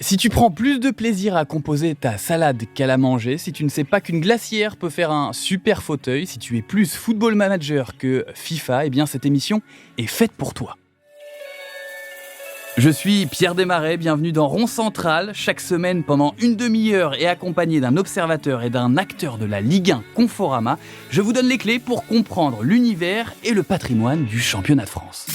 Si tu prends plus de plaisir à composer ta salade qu'à la manger, si tu ne sais pas qu'une glacière peut faire un super fauteuil, si tu es plus football manager que FIFA, eh bien cette émission est faite pour toi. Je suis Pierre Desmarais, bienvenue dans Rond Central. Chaque semaine, pendant une demi-heure et accompagné d'un observateur et d'un acteur de la Ligue 1 Conforama, je vous donne les clés pour comprendre l'univers et le patrimoine du championnat de France.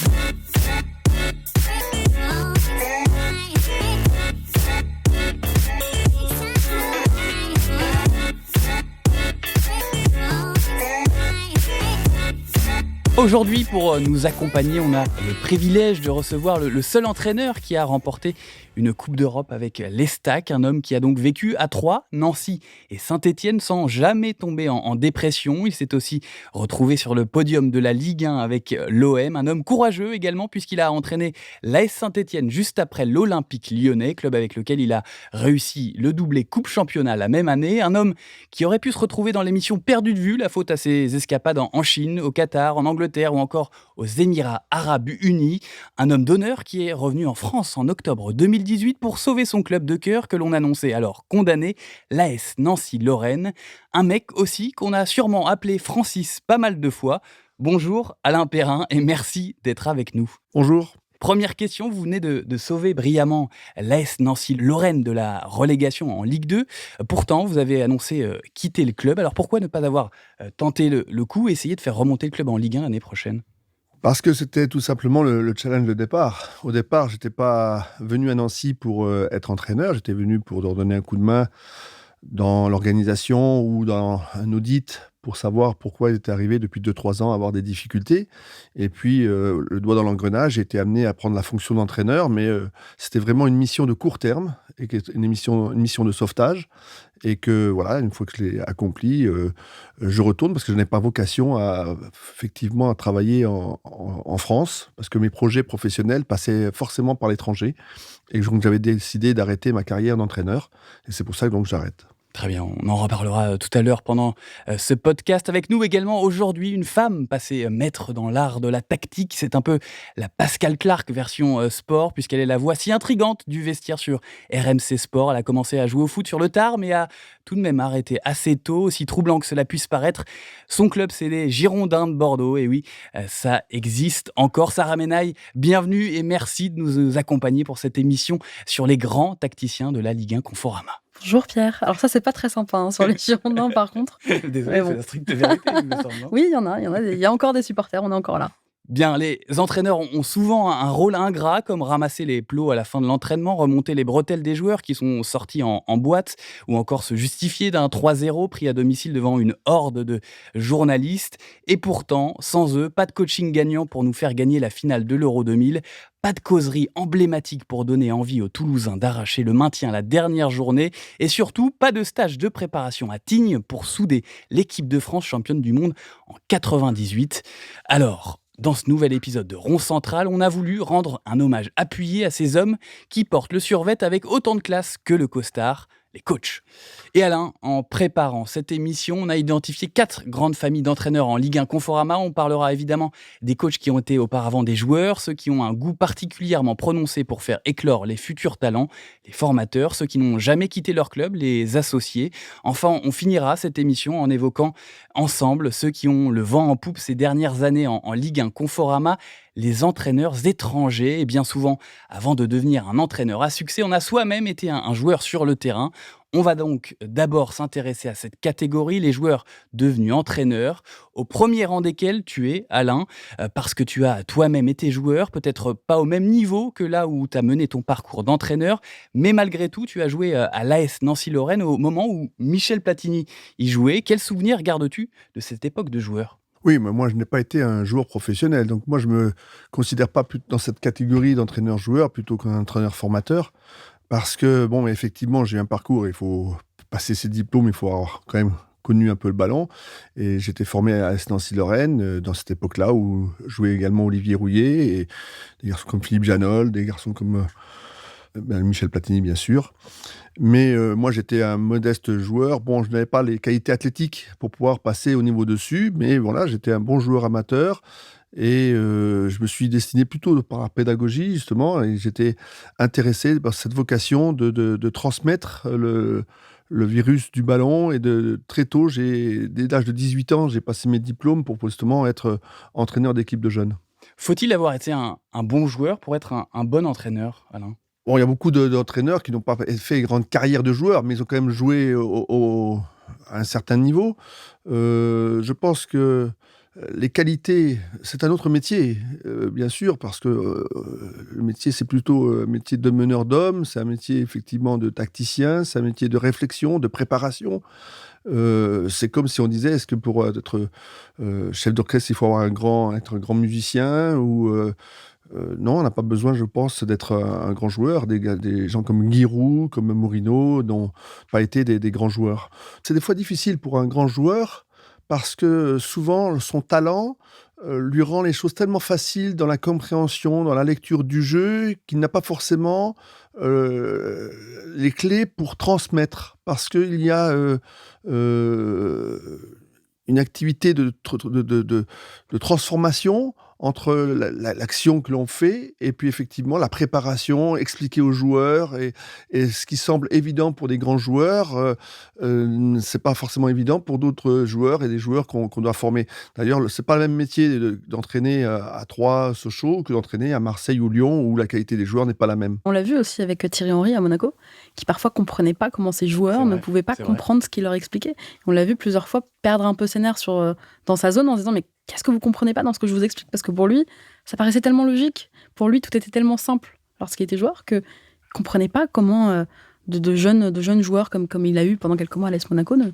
Aujourd'hui, pour nous accompagner, on a le privilège de recevoir le seul entraîneur qui a remporté une Coupe d'Europe avec l'Estac, un homme qui a donc vécu à Troyes, Nancy et Saint-Étienne sans jamais tomber en dépression. Il s'est aussi retrouvé sur le podium de la Ligue 1 avec l'OM, un homme courageux également puisqu'il a entraîné l'AS Saint-Étienne juste après l'Olympique Lyonnais, club avec lequel il a réussi le doublé Coupe Championnat la même année. Un homme qui aurait pu se retrouver dans l'émission Perdu de vue, la faute à ses escapades en Chine, au Qatar, en Angleterre ou encore aux Émirats Arabes Unis. Un homme d'honneur qui est revenu en France en octobre 2018 pour sauver son club de cœur que l'on annonçait alors condamné, l'AS Nancy-Lorraine. Un mec aussi qu'on a sûrement appelé Francis pas mal de fois. Bonjour Alain Perrin et merci d'être avec nous. Bonjour. Première question, vous venez de sauver brillamment l'AS Nancy-Lorraine de la relégation en Ligue 2. Pourtant, vous avez annoncé quitter le club. Alors pourquoi ne pas avoir tenté le coup et essayer de faire remonter le club en Ligue 1 l'année prochaine ? Parce que c'était tout simplement le challenge de départ. Au départ, je n'étais pas venu à Nancy pour être entraîneur. J'étais venu pour leur donner un coup de main dans l'organisation ou dans un audit pour savoir pourquoi il était arrivé depuis 2-3 ans à avoir des difficultés. Et puis, le doigt dans l'engrenage, j'ai été amené à prendre la fonction d'entraîneur, mais c'était vraiment une mission de court terme, et une mission de sauvetage. Et que, voilà, une fois que je l'ai accompli, je retourne parce que je n'ai pas vocation effectivement, à travailler en France, parce que mes projets professionnels passaient forcément par l'étranger. Et donc, j'avais décidé d'arrêter ma carrière d'entraîneur. Et c'est pour ça que donc, j'arrête. Très bien, on en reparlera tout à l'heure pendant ce podcast. Avec nous également aujourd'hui une femme passée maître dans l'art de la tactique. C'est un peu la Pascal Clark version sport puisqu'elle est la voix si intrigante du vestiaire sur RMC Sport. Elle a commencé à jouer au foot sur le tard mais a tout de même arrêté assez tôt, aussi troublant que cela puisse paraître. Son club c'est les Girondins de Bordeaux et oui, ça existe encore. Sarah Menaille, bienvenue et merci de nous accompagner pour cette émission sur les grands tacticiens de la Ligue 1 Conforama. Bonjour Pierre. Alors ça, c'est pas très sympa sur les Girondins par contre. Désolé, bon. C'est la stricte vérité, il me semble. Non oui, il y a encore des supporters, on est encore là. Bien, les entraîneurs ont souvent un rôle ingrat, comme ramasser les plots à la fin de l'entraînement, remonter les bretelles des joueurs qui sont sortis en boîte, ou encore se justifier d'un 3-0 pris à domicile devant une horde de journalistes. Et pourtant, sans eux, pas de coaching gagnant pour nous faire gagner la finale de l'Euro 2000, pas de causerie emblématique pour donner envie aux Toulousains d'arracher le maintien la dernière journée, et surtout, pas de stage de préparation à Tignes pour souder l'équipe de France championne du monde en 98. Alors, dans ce nouvel épisode de Rond Central, on a voulu rendre un hommage appuyé à ces hommes qui portent le survêt avec autant de classe que le costard, les coachs. Et Alain, en préparant cette émission, on a identifié 4 grandes familles d'entraîneurs en Ligue 1 Conforama. On parlera évidemment des coachs qui ont été auparavant des joueurs, ceux qui ont un goût particulièrement prononcé pour faire éclore les futurs talents, les formateurs, ceux qui n'ont jamais quitté leur club, les associés. Enfin, on finira cette émission en évoquant ensemble ceux qui ont le vent en poupe ces dernières années en Ligue 1 Conforama, les entraîneurs étrangers. Et bien souvent, avant de devenir un entraîneur à succès, on a soi-même été un joueur sur le terrain. On va donc d'abord s'intéresser à cette catégorie, les joueurs devenus entraîneurs, au premier rang desquels tu es, Alain, parce que tu as toi-même été joueur, peut-être pas au même niveau que là où tu as mené ton parcours d'entraîneur, mais malgré tout, tu as joué à l'AS Nancy-Lorraine au moment où Michel Platini y jouait. Quel souvenir gardes-tu de cette époque de joueur ? Oui, mais moi, je n'ai pas été un joueur professionnel. Donc, moi, je me considère pas dans cette catégorie d'entraîneur-joueur plutôt qu'un entraîneur-formateur. Parce que, bon, effectivement, j'ai un parcours, il faut passer ses diplômes, il faut avoir quand même connu un peu le ballon. Et j'étais formé à l'AS Nancy-Lorraine dans cette époque-là où jouait également Olivier Rouillet et des garçons comme Philippe Janol, des garçons comme Michel Platini, bien sûr. Mais moi, j'étais un modeste joueur. Bon, je n'avais pas les qualités athlétiques pour pouvoir passer au niveau dessus, mais voilà, j'étais un bon joueur amateur. Et je me suis destiné plutôt par la pédagogie, justement, et j'étais intéressé par cette vocation de transmettre le virus du ballon. Et très tôt, dès l'âge de 18 ans, j'ai passé mes diplômes pour justement être entraîneur d'équipe de jeunes. Faut-il avoir été un bon joueur pour être un bon entraîneur, Alain? Bon, il y a beaucoup d'entraîneurs qui n'ont pas fait une grande carrière de joueur, mais ils ont quand même joué à un certain niveau. Je pense que les qualités, c'est un autre métier, bien sûr, parce que le métier, c'est plutôt un métier de meneur d'hommes, c'est un métier effectivement de tacticien, c'est un métier de réflexion, de préparation. C'est comme si on disait, est-ce que pour être chef d'orchestre, il faut être un grand musicien ou non, on n'a pas besoin, je pense, d'être un grand joueur. Des gens comme Giroud, comme Mourinho, n'ont pas été des grands joueurs. C'est des fois difficile pour un grand joueur parce que souvent, son talent lui rend les choses tellement faciles dans la compréhension, dans la lecture du jeu, qu'il n'a pas forcément euh, les clés pour transmettre. Parce qu'il y a euh, une activité de transformation entre l'action que l'on fait et puis effectivement la préparation, expliquer aux joueurs et ce qui semble évident pour des grands joueurs, c'est pas forcément évident pour d'autres joueurs et des joueurs qu'on doit former. D'ailleurs, c'est pas le même métier d'entraîner à Troyes, Sochaux que d'entraîner à Marseille ou Lyon où la qualité des joueurs n'est pas la même. On l'a vu aussi avec Thierry Henry à Monaco, qui parfois comprenait pas comment ses joueurs ne pouvaient pas comprendre ce qu'il leur expliquait. On l'a vu plusieurs fois perdre un peu ses nerfs dans sa zone en se disant mais qu'est-ce que vous comprenez pas dans ce que je vous explique? Parce que pour lui, ça paraissait tellement logique. Pour lui, tout était tellement simple lorsqu'il était joueur qu'il ne comprenait pas comment de jeunes joueurs comme il a eu pendant quelques mois à l'AS Monaco ne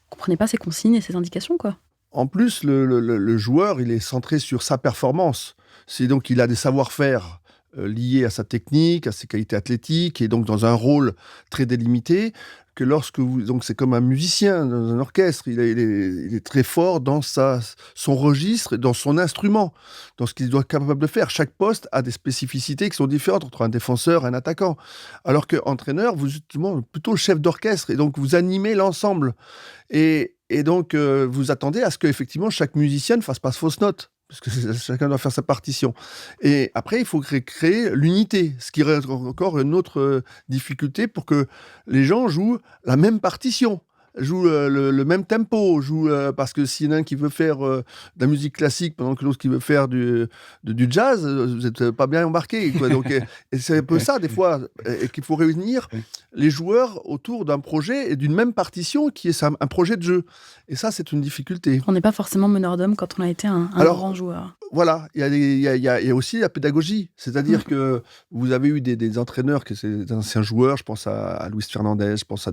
comprenaient pas ses consignes et ses indications, quoi. En plus, le joueur, il est centré sur sa performance. C'est donc il a des savoir-faire liés à sa technique, à ses qualités athlétiques, et donc dans un rôle très délimité, que donc c'est comme un musicien dans un orchestre, il est très fort dans son registre, dans son instrument, dans ce qu'il doit être capable de faire. Chaque poste a des spécificités qui sont différentes entre un défenseur et un attaquant. Alors qu'entraîneur, vous êtes plutôt le chef d'orchestre, et donc vous animez l'ensemble. Et donc, vous attendez à ce qu'effectivement chaque musicien ne fasse pas de fausses notes, parce que chacun doit faire sa partition. Et après, il faut créer l'unité, ce qui reste encore une autre difficulté pour que les gens jouent la même partition, jouent le même tempo, parce que s'il y en a un qui veut faire de la musique classique pendant que l'autre qui veut faire du jazz, vous n'êtes pas bien embarqué, quoi. Donc, et c'est un peu ça, des fois, et qu'il faut réunir les joueurs autour d'un projet et d'une même partition qui est un projet de jeu. Et ça, c'est une difficulté. On n'est pas forcément meneur d'hommes quand on a été un grand joueur. Voilà, il y a aussi la pédagogie. C'est-à-dire que vous avez eu des entraîneurs, que c'est des anciens joueurs, je pense à Luis Fernandez, je pense à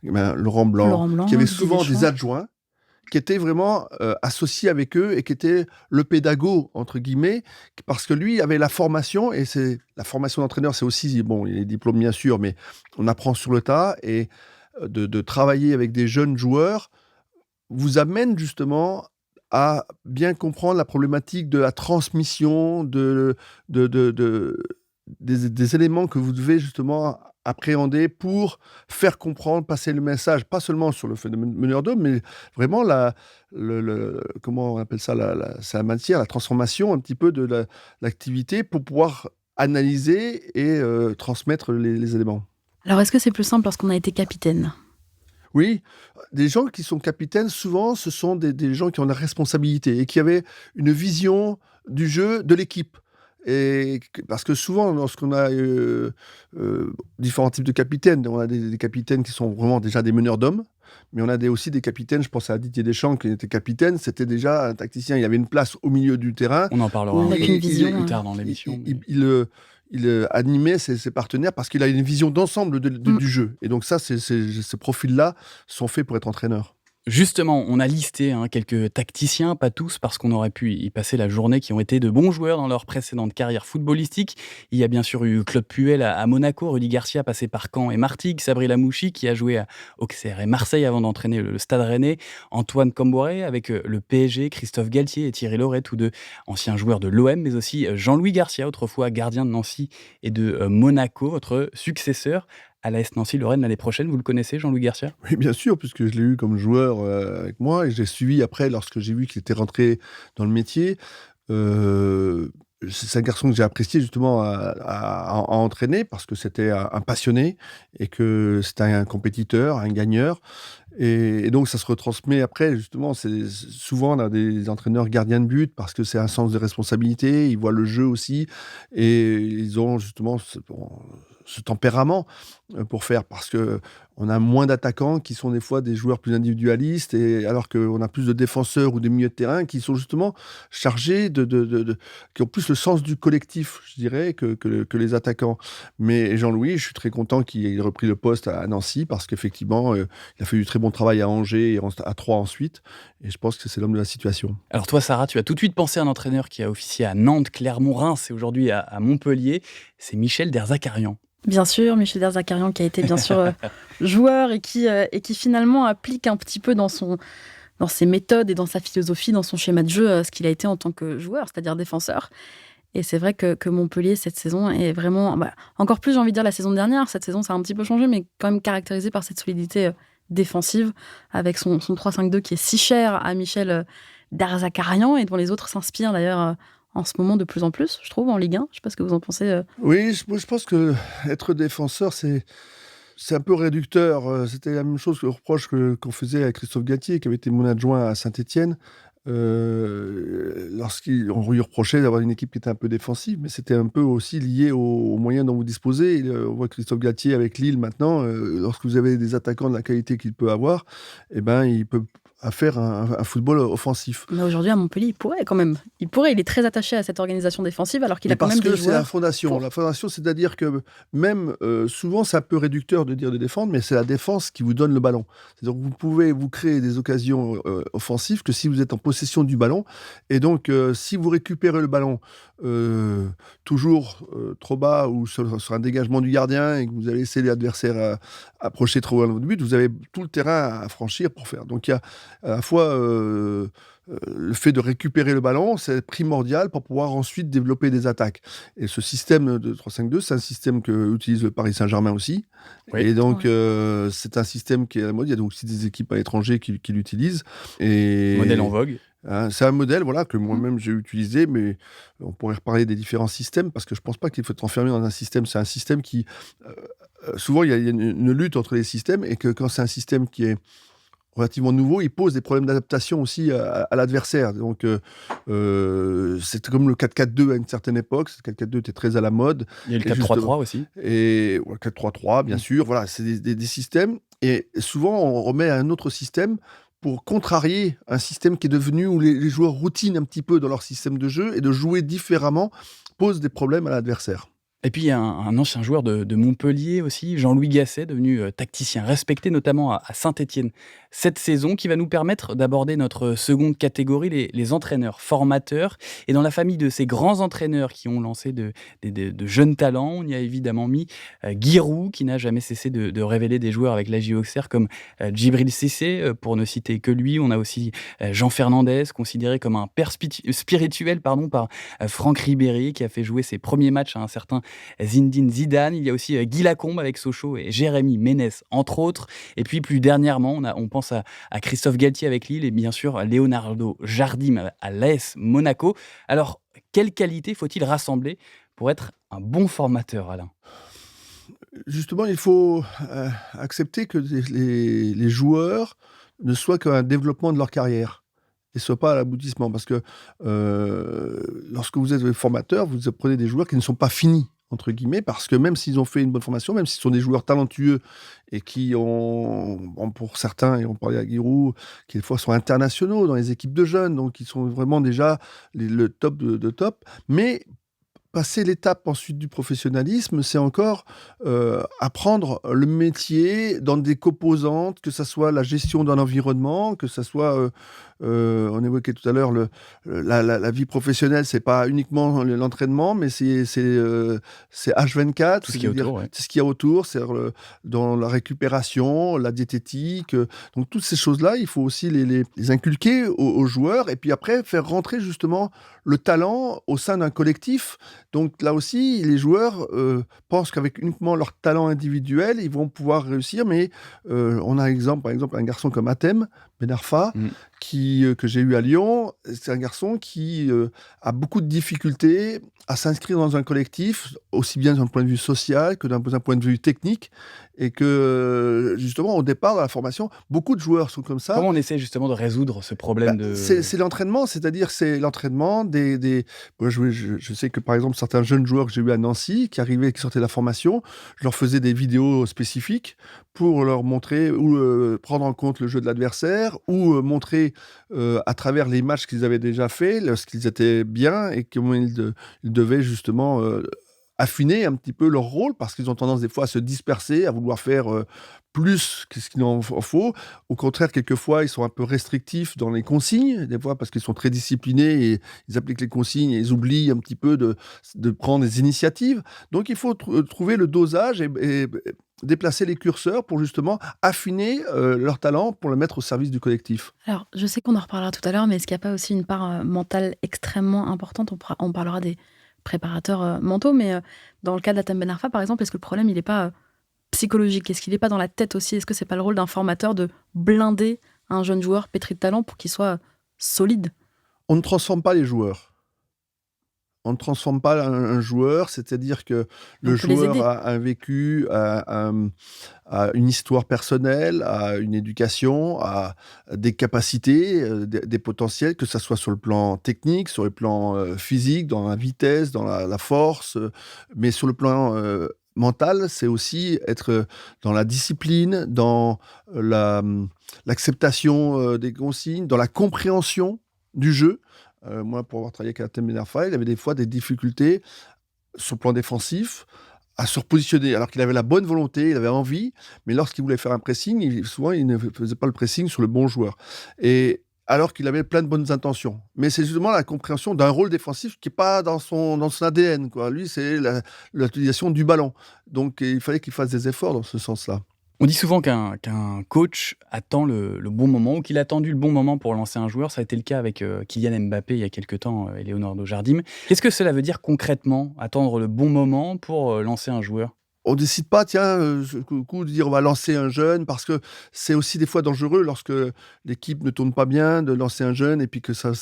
Laurent Blanc, qui avaient souvent des adjoints qui étaient vraiment associés avec eux et qui étaient le pédago, entre guillemets, parce que lui avait la formation, et la formation d'entraîneur, c'est aussi, bon, il y a les diplômes bien sûr, mais on apprend sur le tas, et de travailler avec des jeunes joueurs vous amène justement à bien comprendre la problématique de la transmission, des éléments que vous devez justement appréhender pour faire comprendre, passer le message, pas seulement sur le phénomène meneur d'hommes, mais vraiment comment on appelle ça, c'est la matière, la transformation un petit peu de l'activité pour pouvoir analyser et transmettre les éléments. Alors, est-ce que c'est plus simple lorsqu'on a été capitaine ? Oui, des gens qui sont capitaines, souvent, ce sont des gens qui ont la responsabilité et qui avaient une vision du jeu de l'équipe. Parce que souvent, lorsqu'on a différents types de capitaines, on a des capitaines qui sont vraiment déjà des meneurs d'hommes, mais on a aussi des capitaines, je pense à Didier Deschamps qui était capitaine, c'était déjà un tacticien, il avait une place au milieu du terrain. On en parlera plus tard dans l'émission. Il animait ses partenaires parce qu'il a une vision d'ensemble du jeu. Et donc ça, ces profils-là sont faits pour être entraîneurs. Justement, on a listé quelques tacticiens, pas tous, parce qu'on aurait pu y passer la journée, qui ont été de bons joueurs dans leur précédente carrière footballistique. Il y a bien sûr eu Claude Puel à Monaco, Rudy Garcia passé par Caen et Martigues, Sabri Lamouchi qui a joué à Auxerre et Marseille avant d'entraîner le Stade Rennais, Antoine Camboré avec le PSG, Christophe Galtier et Thierry Loret, tous deux anciens joueurs de l'OM, mais aussi Jean-Louis Garcia, autrefois gardien de Nancy et de Monaco, votre successeur à l'AS Nancy-Lorraine l'année prochaine. Vous le connaissez, Jean-Louis Garcia? Oui, bien sûr, puisque je l'ai eu comme joueur avec moi et j'ai suivi après lorsque j'ai vu qu'il était rentré dans le métier. C'est un garçon que j'ai apprécié justement à entraîner parce que c'était un passionné et que c'était un compétiteur, un gagneur. Et donc, ça se retransmet après, justement. Souvent, on a des entraîneurs gardiens de but parce que c'est un sens de responsabilité. Ils voient le jeu aussi et ils ont justement ce tempérament pour faire parce que on a moins d'attaquants qui sont des fois des joueurs plus individualistes et alors qu'on a plus de défenseurs ou de milieux de terrain qui sont justement chargés qui ont plus le sens du collectif, je dirais, que les attaquants. Mais Jean-Louis, je suis très content qu'il ait repris le poste à Nancy parce qu'effectivement, il a fait du très bon travail à Angers et à Troyes ensuite. Et je pense que c'est l'homme de la situation. Alors toi, Sarah, tu as tout de suite pensé à un entraîneur qui a officié à Nantes, Clermont, Reims et aujourd'hui à Montpellier. C'est Michel Derzakarian. Bien sûr, Michel Derzakarian qui a été bien sûr joueur et qui finalement applique un petit peu dans ses méthodes et dans sa philosophie, dans son schéma de jeu, ce qu'il a été en tant que joueur, c'est-à-dire défenseur. Et c'est vrai que Montpellier, cette saison, est vraiment... encore plus, j'ai envie de dire, la saison dernière. Cette saison, ça a un petit peu changé, mais quand même caractérisée par cette solidité défensive, avec son 3-5-2 qui est si cher à Michel Derzakarian et dont les autres s'inspirent d'ailleurs en ce moment de plus en plus, je trouve, en Ligue 1. Je ne sais pas ce que vous en pensez. Oui, je pense que être défenseur, c'est un peu réducteur. C'était la même chose que le reproche qu'on faisait à Christophe Galtier, qui avait été mon adjoint à Saint-Étienne. Lorsqu'on lui reprochait d'avoir une équipe qui était un peu défensive, mais c'était un peu aussi lié aux moyens dont vous disposez. On voit Christophe Galtier avec Lille maintenant, lorsque vous avez des attaquants de la qualité qu'il peut avoir, eh ben, il peut faire un football offensif. Mais aujourd'hui, à Montpellier, il pourrait quand même. Il est très attaché à cette organisation défensive, alors qu'il a quand même des joueurs... Parce que c'est la fondation. La fondation, c'est-à-dire que même, souvent, c'est un peu réducteur de dire de défendre, mais c'est la défense qui vous donne le ballon. C'est-à-dire que vous pouvez vous créer des occasions offensives que si vous êtes en possession du ballon. Et donc, si vous récupérez le ballon toujours trop bas ou sur un dégagement du gardien et que vous allez laisser l'adversaire approcher trop loin de votre but, vous avez tout le terrain à franchir pour faire. Donc, il y a à la fois le fait de récupérer le ballon, c'est primordial pour pouvoir ensuite développer des attaques. Et ce système de 3-5-2, c'est un système que utilise le Paris Saint-Germain aussi. Oui. Et donc, c'est un système qui est à la mode. Il y a donc aussi des équipes à l'étranger qui l'utilisent. Modèle en vogue. C'est un modèle que moi-même j'ai utilisé, mais on pourrait reparler des différents systèmes parce que je ne pense pas qu'il faut être enfermé dans un système. C'est un système qui... souvent, il y a une lutte entre les systèmes et que quand c'est un système qui est relativement nouveau, il pose des problèmes d'adaptation aussi à l'adversaire. Donc, c'était comme le 4-4-2 à une certaine époque. Le 4-4-2 était très à la mode. Il y a le 4-3-3 aussi. Et le 4-3-3, bien sûr. Voilà, c'est des systèmes. Et souvent, on remet un autre système pour contrarier un système qui est devenu où les joueurs routinent un petit peu dans leur système de jeu et de jouer différemment pose des problèmes à l'adversaire. Et puis, il y a un ancien joueur de Montpellier aussi, Jean-Louis Gasset, devenu tacticien, respecté notamment à Saint-Étienne cette saison, qui va nous permettre d'aborder notre seconde catégorie, les entraîneurs formateurs. Et dans la famille de ces grands entraîneurs qui ont lancé de jeunes talents, on y a évidemment mis Giroud, qui n'a jamais cessé de révéler des joueurs avec l'AJ Auxerre, comme Djibril Cissé, pour ne citer que lui. On a aussi Jean Fernandez, considéré comme un père spirituel par Franck Ribéry, qui a fait jouer ses premiers matchs à un certain Zinedine Zidane. Il y a aussi Guy Lacombe avec Sochaux et Jérémy Ménès, entre autres. Et puis plus dernièrement, on pense à Christophe Galtier avec Lille et bien sûr Leonardo Jardim à l'AS Monaco. Alors, quelle qualité faut-il rassembler pour être un bon formateur, Alain ? Justement, il faut accepter que les joueurs ne soient qu'un développement de leur carrière et ne soient pas à l'aboutissement. Parce que lorsque vous êtes formateur, vous apprenez des joueurs qui ne sont pas finis, entre guillemets, parce que même s'ils ont fait une bonne formation, même s'ils sont des joueurs talentueux et qui ont, pour certains, et on parlait à Giroud, qui des fois sont internationaux dans les équipes de jeunes, donc ils sont vraiment déjà le top de top, mais passer l'étape ensuite du professionnalisme, c'est encore apprendre le métier dans des composantes, que ça soit la gestion d'un environnement, que ça soit, on évoquait tout à l'heure la vie professionnelle, c'est pas uniquement l'entraînement, mais c'est H24, Tout ce qui est autour, ouais. c'est ce qu'il y a autour, c'est dans la récupération, la diététique, donc toutes ces choses-là, il faut aussi les inculquer aux joueurs, et puis après faire rentrer justement le talent au sein d'un collectif. Donc là aussi, les joueurs pensent qu'avec uniquement leur talent individuel, ils vont pouvoir réussir. Mais on a par exemple un garçon comme Atem Ben Arfa, que j'ai eu à Lyon. C'est un garçon qui a beaucoup de difficultés à s'inscrire dans un collectif, aussi bien d'un point de vue social que d'un point de vue technique. Et que justement, au départ, dans la formation, beaucoup de joueurs sont comme ça. Comment on essaie justement de résoudre ce problème de... C'est l'entraînement, c'est-à-dire c'est l'entraînement Moi, je sais que par exemple, certains jeunes joueurs que j'ai eu à Nancy, qui sortaient de la formation, je leur faisais des vidéos spécifiques pour leur montrer ou prendre en compte le jeu de l'adversaire, ou montrer à travers les matchs qu'ils avaient déjà faits, lorsqu'ils étaient bien, et comment ils devaient justement affiner un petit peu leur rôle, parce qu'ils ont tendance des fois à se disperser, à vouloir faire plus que ce qu'il en faut. Au contraire, quelquefois, ils sont un peu restrictifs dans les consignes, des fois parce qu'ils sont très disciplinés et ils appliquent les consignes et ils oublient un petit peu de prendre des initiatives. Donc il faut trouver le dosage et déplacer les curseurs pour justement affiner leur talent pour le mettre au service du collectif. Alors, je sais qu'on en reparlera tout à l'heure, mais est-ce qu'il n'y a pas aussi une part mentale extrêmement importante? On parlera des préparateurs mentaux, mais dans le cas d'Atem Ben Arfa, par exemple, est-ce que le problème, il n'est pas psychologique? Est-ce qu'il n'est pas dans la tête aussi? Est-ce que c'est pas le rôle d'un formateur de blinder un jeune joueur pétri de talent pour qu'il soit solide? On ne transforme pas les joueurs. On ne transforme pas un joueur, c'est-à-dire que le joueur a un vécu, a une histoire personnelle, a une éducation, a des capacités, des potentiels, que ça soit sur le plan technique, sur le plan physique, dans la vitesse, dans la force, mais sur le plan mental, c'est aussi être dans la discipline, dans l'acceptation des consignes, dans la compréhension du jeu. Moi, pour avoir travaillé avec Atem Ben Arfa, il avait des fois des difficultés sur le plan défensif à se repositionner, alors qu'il avait la bonne volonté, il avait envie, mais lorsqu'il voulait faire un pressing, souvent il ne faisait pas le pressing sur le bon joueur. Et alors qu'il avait plein de bonnes intentions. Mais c'est justement la compréhension d'un rôle défensif qui n'est pas dans son ADN, quoi. Lui, c'est l'utilisation du ballon. Donc il fallait qu'il fasse des efforts dans ce sens-là. On dit souvent qu'un coach attend le bon moment, ou qu'il a attendu le bon moment pour lancer un joueur. Ça a été le cas avec Kylian Mbappé il y a quelques temps, et Leonardo Jardim. Qu'est-ce que cela veut dire concrètement, attendre le bon moment pour lancer un joueur? On ne décide pas, de dire on va lancer un jeune, parce que c'est aussi des fois dangereux lorsque l'équipe ne tourne pas bien, de lancer un jeune et puis que ça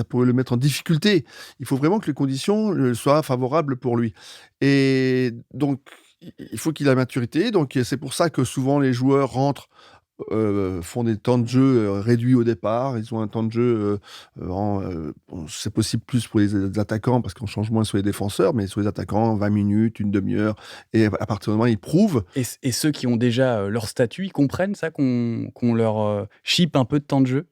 pourrait le mettre en difficulté. Il faut vraiment que les conditions soient favorables pour lui. Et donc, il faut qu'il ait la maturité. Donc, c'est pour ça que souvent les joueurs rentrent, font des temps de jeu réduits au départ. Ils ont un temps de jeu, c'est possible plus pour les attaquants parce qu'on change moins sur les défenseurs, mais sur les attaquants, 20 minutes, une demi-heure. Et à partir du moment où ils prouvent. Et ceux qui ont déjà leur statut, ils comprennent ça, qu'on leur chipe un peu de temps de jeu?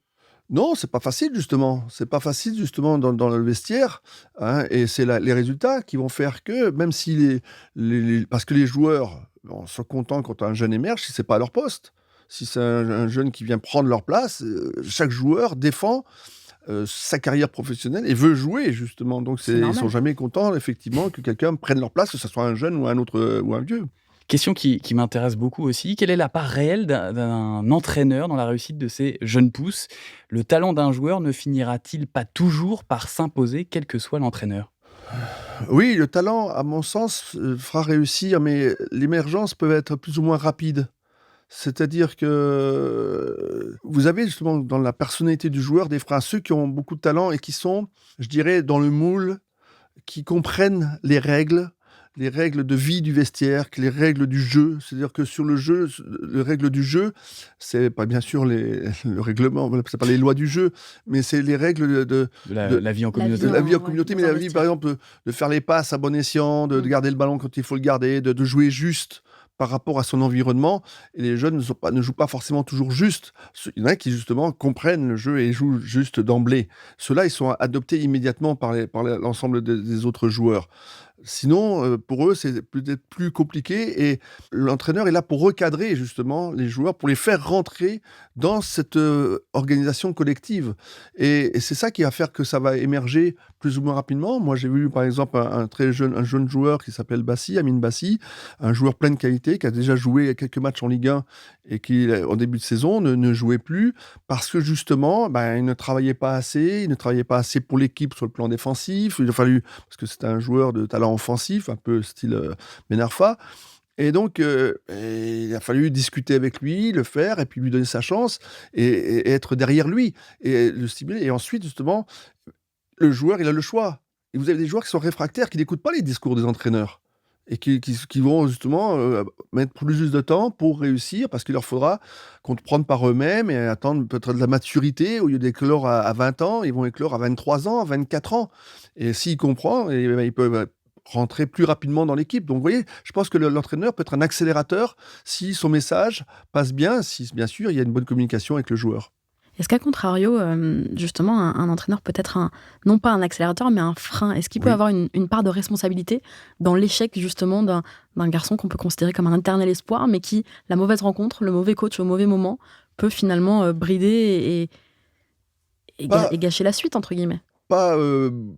Non, c'est pas facile justement. C'est pas facile justement dans le vestiaire, hein, et c'est les résultats qui vont faire que, même si parce que les joueurs sont contents quand un jeune émerge, si c'est pas à leur poste. Si c'est un jeune qui vient prendre leur place, chaque joueur défend sa carrière professionnelle et veut jouer justement. Donc ils sont jamais contents effectivement que quelqu'un prenne leur place, que ce soit un jeune ou un autre ou un vieux. Question qui m'intéresse beaucoup aussi, quelle est la part réelle d'un entraîneur dans la réussite de ces jeunes pousses? Le talent d'un joueur ne finira-t-il pas toujours par s'imposer, quel que soit l'entraîneur? Oui, le talent, à mon sens, fera réussir, mais l'émergence peut être plus ou moins rapide. C'est-à-dire que vous avez justement dans la personnalité du joueur des phrases, ceux qui ont beaucoup de talent et qui sont, je dirais, dans le moule, qui comprennent les règles de vie du vestiaire, les règles du jeu. C'est-à-dire que sur le jeu, les règles du jeu, c'est pas bien sûr le règlement, c'est pas les lois du jeu, mais c'est les règles de la vie en communauté. De la vie en communauté, mais la vie, par exemple, de faire les passes à bon escient, de garder le ballon quand il faut le garder, de jouer juste, par rapport à son environnement, et les jeunes ne jouent pas forcément toujours juste. Il y en a qui, justement, comprennent le jeu et jouent juste d'emblée. Ceux-là, ils sont adoptés immédiatement par l'ensemble des autres joueurs. Sinon, pour eux, c'est peut-être plus compliqué, et l'entraîneur est là pour recadrer justement les joueurs, pour les faire rentrer dans cette organisation collective. Et c'est ça qui va faire que ça va émerger plus ou moins rapidement. Moi, j'ai vu par exemple un jeune joueur qui s'appelle Amine Bassi, un joueur plein de qualité, qui a déjà joué quelques matchs en Ligue 1 et qui, en début de saison, ne jouait plus parce que justement, il ne travaillait pas assez, pour l'équipe sur le plan défensif. Il a fallu, parce que c'était un joueur de talent offensif, un peu style Ben Arfa. Et donc, il a fallu discuter avec lui, le faire, et puis lui donner sa chance, et être derrière lui, et le stimuler. Et ensuite, justement, le joueur, il a le choix. Et vous avez des joueurs qui sont réfractaires, qui n'écoutent pas les discours des entraîneurs, et qui vont justement mettre plus de temps pour réussir, parce qu'il leur faudra comprendre par eux-mêmes et attendre peut-être de la maturité. Au lieu d'éclore à 20 ans, ils vont éclore à 23 ans, à 24 ans. Et s'il comprend, ils peuvent rentrer plus rapidement dans l'équipe. Donc, vous voyez, je pense que l'entraîneur peut être un accélérateur si son message passe bien, si bien sûr il y a une bonne communication avec le joueur. Est-ce qu'à contrario, justement, un entraîneur peut être non pas un accélérateur, mais un frein? Est-ce qu'il peut avoir une part de responsabilité dans l'échec, justement, d'un garçon qu'on peut considérer comme un éternel espoir, mais qui, la mauvaise rencontre, le mauvais coach au mauvais moment, peut finalement brider et gâcher la suite, entre guillemets? Pas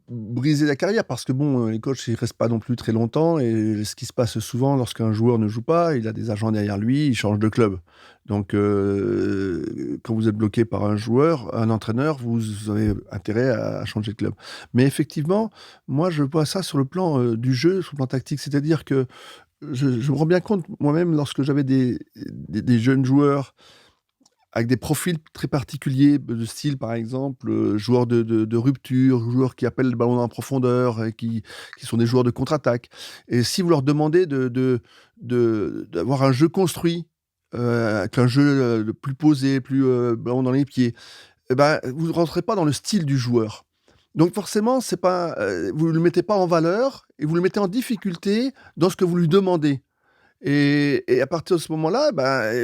briser la carrière, parce que les coachs, ils restent pas non plus très longtemps, et ce qui se passe souvent lorsqu'un joueur ne joue pas, il a des agents derrière lui, il change de club. Donc, quand vous êtes bloqué par un entraîneur, vous avez intérêt à changer de club. Mais effectivement, moi, je vois ça sur le plan du jeu, sur le plan tactique. C'est-à-dire que je me rends bien compte, moi-même, lorsque j'avais des jeunes joueurs avec des profils très particuliers, de style, par exemple, joueurs de rupture, joueurs qui appellent le ballon en profondeur, et qui sont des joueurs de contre-attaque. Et si vous leur demandez d'avoir un jeu construit, avec un jeu plus posé, plus ballon dans les pieds, vous ne rentrez pas dans le style du joueur. Donc forcément, vous ne le mettez pas en valeur, et vous le mettez en difficulté dans ce que vous lui demandez. Et à partir de ce moment-là,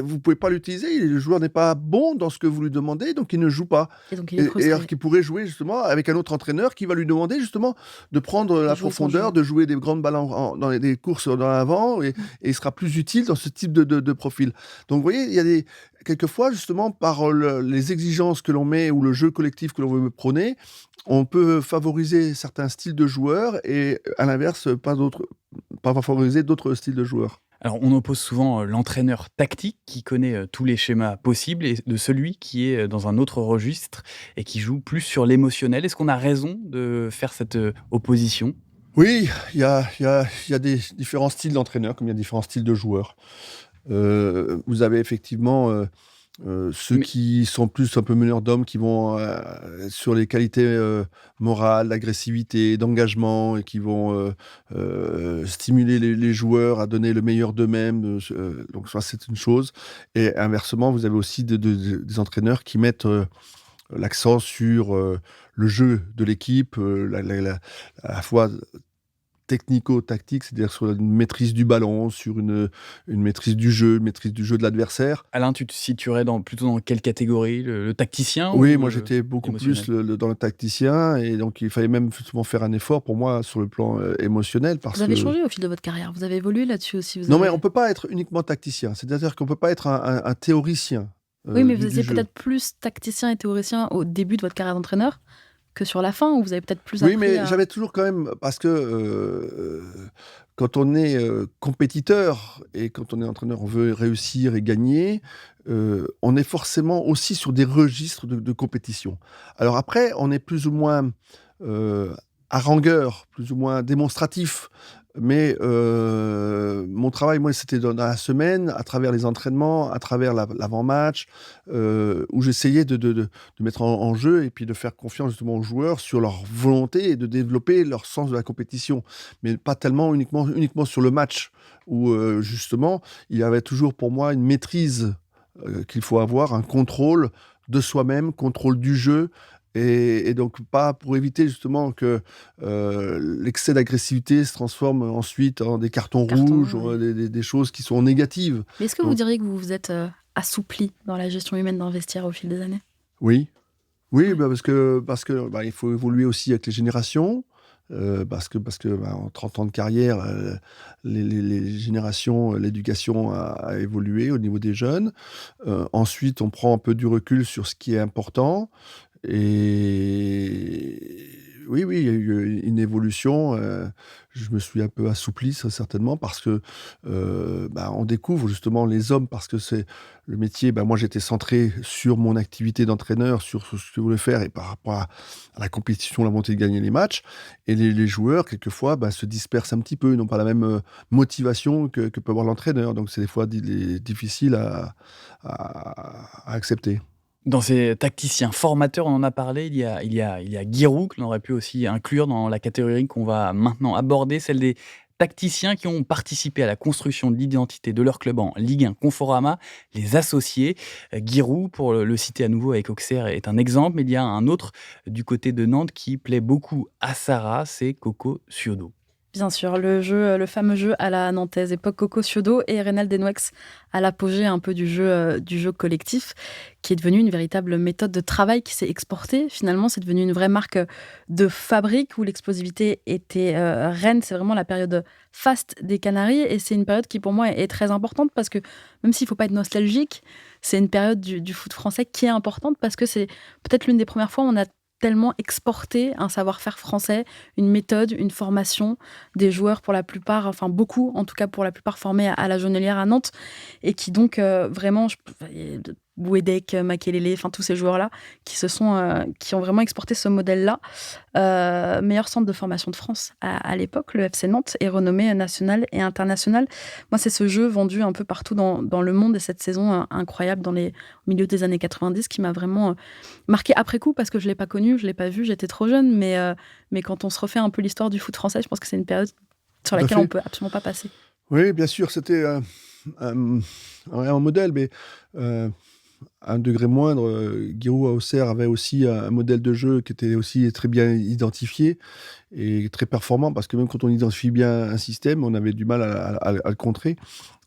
vous ne pouvez pas l'utiliser. Le joueur n'est pas bon dans ce que vous lui demandez, donc il ne joue pas. Et donc il est frustré. Et alors qu'il pourrait jouer justement avec un autre entraîneur qui va lui demander justement de prendre la profondeur, de jouer des grandes balles dans des courses dans l'avant, et il sera plus utile dans ce type de profil. Donc vous voyez, il y a quelquefois, justement, par les exigences que l'on met, ou le jeu collectif que l'on veut prôner, on peut favoriser certains styles de joueurs, et à l'inverse, pas favoriser d'autres styles de joueurs. Alors, on oppose souvent l'entraîneur tactique qui connaît tous les schémas possibles, et de celui qui est dans un autre registre et qui joue plus sur l'émotionnel. Est-ce qu'on a raison de faire cette opposition ? Oui, il y a des différents styles d'entraîneurs, comme il y a différents styles de joueurs. Vous avez effectivement ceux qui sont plus un peu meneurs d'hommes, qui vont sur les qualités morales, d'agressivité, d'engagement, et qui vont stimuler les joueurs à donner le meilleur d'eux-mêmes. Donc ça, c'est une chose. Et inversement, vous avez aussi des entraîneurs qui mettent l'accent sur le jeu de l'équipe, à la fois technico-tactique, c'est-à-dire sur une maîtrise du ballon, sur une maîtrise du jeu, une maîtrise du jeu de l'adversaire. Alain, tu te situerais plutôt dans quelle catégorie ? Le tacticien ? Oui, moi j'étais beaucoup plus dans le tacticien, et donc il fallait même souvent faire un effort pour moi sur le plan émotionnel. Vous avez changé au fil de votre carrière, vous avez évolué là-dessus aussi. Mais on ne peut pas être uniquement tacticien, c'est-à-dire qu'on ne peut pas être un théoricien. Oui, mais vous étiez peut-être plus tacticien et théoricien au début de votre carrière d'entraîneur que sur la fin, où vous avez peut-être plus appris. Oui, mais j'avais toujours quand même, parce que quand on est compétiteur, et quand on est entraîneur, on veut réussir et gagner, on est forcément aussi sur des registres de compétition. Alors après, on est plus ou moins harangueur, plus ou moins démonstratif. Mais mon travail, moi, c'était dans la semaine, à travers les entraînements, à travers l'avant-match, où j'essayais de mettre en jeu, et puis de faire confiance justement aux joueurs sur leur volonté, et de développer leur sens de la compétition. Mais pas tellement uniquement sur le match, où justement, il y avait toujours pour moi une maîtrise qu'il faut avoir, un contrôle de soi-même, contrôle du jeu, Et donc pas pour éviter justement que l'excès d'agressivité se transforme ensuite en des cartons rouges, Ouais. des choses qui sont négatives. Mais est-ce que vous Donc diriez que vous vous êtes assoupli dans la gestion humaine d'un vestiaire au fil des années? oui, oui, Ouais. bah, parce que, bah, il faut évoluer aussi avec les générations, parce que, bah, en 30 ans de carrière, les générations, l'éducation a évolué au niveau des jeunes. Ensuite, on prend un peu du recul sur ce qui est important. Et oui, oui, il y a eu une évolution, je me suis un peu assoupli, ça certainement parce que, bah, on découvre justement les hommes parce que c'est le métier, bah, moi j'étais centré sur mon activité d'entraîneur, sur ce que je voulais faire et par rapport à la compétition, la volonté de gagner les matchs et les joueurs quelquefois, bah, se dispersent un petit peu, ils n'ont pas la même, motivation que peut avoir l'entraîneur, donc c'est des fois difficile à accepter. Dans ces tacticiens formateurs, on en a parlé, il y a Giroud, que l'on aurait pu aussi inclure dans la catégorie qu'on va maintenant aborder, celle des tacticiens qui ont participé à la construction de l'identité de leur club en Ligue 1 Conforama, les associés. Giroud, pour le citer à nouveau avec Auxerre, est un exemple, mais il y a un autre du côté de Nantes qui plaît beaucoup à Sarah, c'est Coco Ciodo. Bien sûr, le fameux jeu à la nantaise, époque Coco Ciodo et Reynald Denouex à l'apogée un peu du jeu collectif, qui est devenu une véritable méthode de travail qui s'est exportée. Finalement, c'est devenu une vraie marque de fabrique où l'explosivité était reine. C'est vraiment la période faste des Canaries et c'est une période qui pour moi est très importante parce que même s'il ne faut pas être nostalgique, c'est une période du foot français qui est importante parce que c'est peut-être l'une des premières fois où on a tellement exporté un savoir-faire français, une méthode, une formation, des joueurs pour la plupart, enfin beaucoup, en tout cas pour la plupart formés à la Jonelière à Nantes, et qui donc vraiment, Bouedek, Makelele, enfin tous ces joueurs-là, qui ont vraiment exporté ce modèle-là. Meilleur centre de formation de France à l'époque, le FC Nantes, est renommé national et international. Moi, c'est ce jeu vendu un peu partout dans le monde et cette saison incroyable au milieu des années 90 qui m'a vraiment marqué après coup parce que je ne l'ai pas connu, je ne l'ai pas vu, j'étais trop jeune, mais quand on se refait un peu l'histoire du foot français, je pense que c'est une période sur Tout à laquelle on ne fait. peut absolument pas passer. Oui, bien sûr, c'était un un modèle, mais heu, à un degré moindre, Giroud à Auxerre avait aussi un modèle de jeu qui était aussi très bien identifié et très performant parce que même quand on identifie bien un système, on avait du mal à le contrer.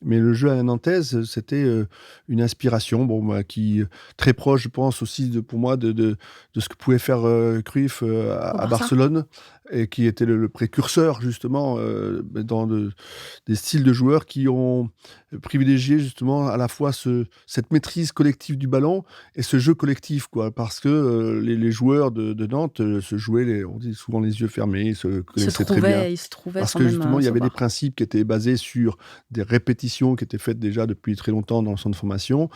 Mais le jeu à la nantaise, c'était, une inspiration, bon, bah, très proche, je pense aussi pour moi de ce que pouvait faire, Cruyff, Au à Barça. Barcelone et qui était le précurseur justement, dans des styles de joueurs qui ont privilégié justement à la fois cette maîtrise collective du ballon et ce jeu collectif, quoi. Parce que, les joueurs de Nantes, se jouaient on dit souvent les yeux fermés, ils se connaissaient très bien. Il se trouvait Parce sans que même justement, il y se avait des voir. principes qui étaient basés sur des répétitions qui étaient faites déjà depuis très longtemps dans le centre de formation,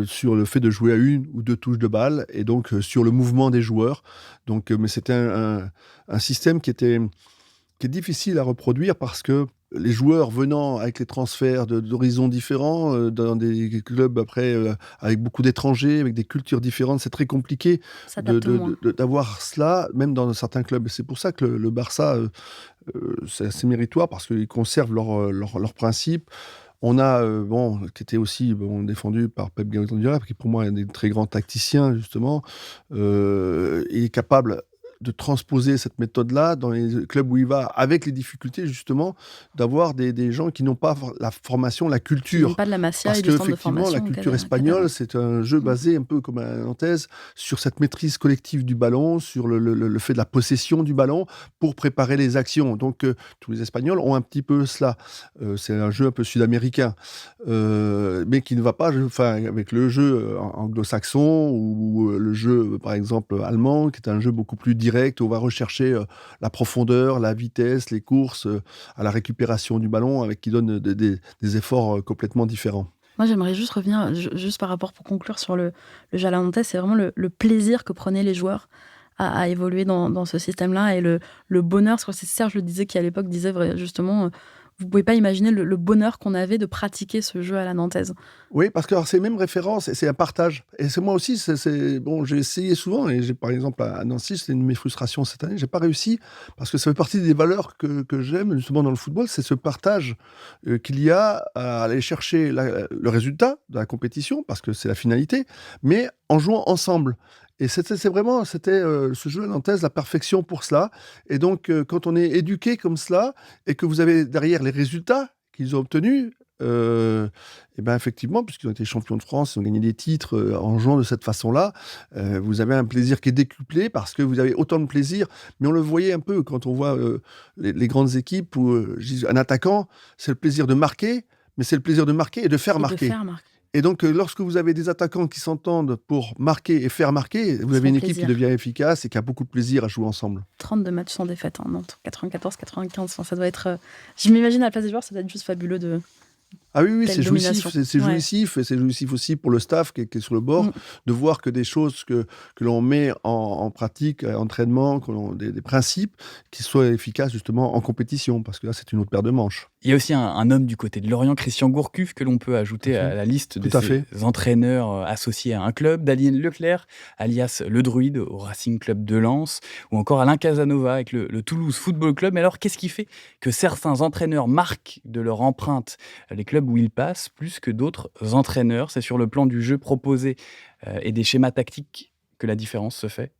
sur le fait de jouer à 1 ou 2 touches de balle et donc, sur le mouvement des joueurs. Donc, mais c'était un système qui est difficile à reproduire parce que les joueurs venant avec les transferts d'horizons différents, dans des clubs après, avec beaucoup d'étrangers, avec des cultures différentes, c'est très compliqué S'adapte moins. d'avoir cela, même dans certains clubs. Et c'est pour ça que le Barça, c'est assez méritoire parce qu'ils conservent leurs principes. On a, bon, qui était aussi, bon, défendu par Pep Guardiola, qui pour moi est un des très grands tacticiens justement, il est capable de transposer cette méthode-là dans les clubs où il va, avec les difficultés justement d'avoir des gens qui n'ont pas la formation, la Qui viennent culture. pas de la Masia Parce et du centre de qu'effectivement, la formation culture Cadara. espagnole, c'est un jeu Mmh. basé un peu comme à la nantaise sur cette maîtrise collective du ballon, sur le fait de la possession du ballon pour préparer les actions. Donc, tous les Espagnols ont un petit peu cela. C'est un jeu un peu sud-américain, mais qui ne va pas, enfin, avec le jeu anglo-saxon ou le jeu, par exemple, allemand, qui est un jeu beaucoup plus direct, où on va rechercher la profondeur, la vitesse, les courses, à la récupération du ballon, avec qui donne des efforts complètement différents. Moi, j'aimerais juste revenir, juste par rapport pour conclure sur le jeu à la nantaise, c'est vraiment le plaisir que prenaient les joueurs à évoluer dans ce système-là et le bonheur. Je crois que c'est Serge le disait qui, à l'époque, disait justement, vous pouvez pas imaginer le bonheur qu'on avait de pratiquer ce jeu à la nantaise. Oui, parce que alors, c'est les mêmes références et c'est un partage. Et c'est moi aussi, bon, j'ai essayé souvent et j'ai par exemple à Nancy, c'était une de mes frustrations cette année, j'ai pas réussi parce que ça fait partie des valeurs que j'aime justement dans le football, c'est ce partage qu'il y a à aller chercher le résultat de la compétition parce que c'est la finalité, mais en jouant ensemble. Et c'était ce jeu à Nantes, la perfection pour cela. Et donc, quand on est éduqué comme cela, et que vous avez derrière les résultats qu'ils ont obtenus, et ben effectivement, puisqu'ils ont été champions de France, ils ont gagné des titres en jouant de cette façon-là, vous avez un plaisir qui est décuplé parce que vous avez autant de plaisir. Mais on le voyait un peu quand on voit les grandes équipes où un attaquant, c'est le plaisir de marquer, mais c'est le plaisir de marquer et de faire marquer. Et donc, lorsque vous avez des attaquants qui s'entendent pour marquer et faire marquer, vous avez une équipe qui devient efficace et qui a beaucoup de plaisir à jouer ensemble. 32 matchs sans défaite, hein, Nantes, 94-95. Enfin, ça doit être. Je m'imagine à la place des joueurs, ça doit être juste fabuleux de. Ah oui, c'est jouissif. C'est jouissif, et c'est jouissif aussi pour le staff qui est sur le bord, de voir que des choses que l'on met en pratique, entraînement, des principes qui soient efficaces justement en compétition, parce que là, c'est une autre paire de manches. Il y a aussi un homme du côté de Lorient, Christian Gourcuff, que l'on peut ajouter à la liste de ces entraîneurs associés à un club, Daniel Leclerc, alias Le Druide, au Racing Club de Lens, ou encore Alain Casanova avec le Toulouse Football Club. Mais alors, qu'est-ce qui fait que certains entraîneurs marquent de leur empreinte les clubs où ils passent plus que d'autres entraîneurs? C'est sur le plan du jeu proposé et des schémas tactiques que la différence se fait?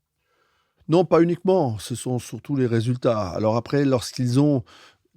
Non, pas uniquement. Ce sont surtout les résultats. Alors après, lorsqu'ils ont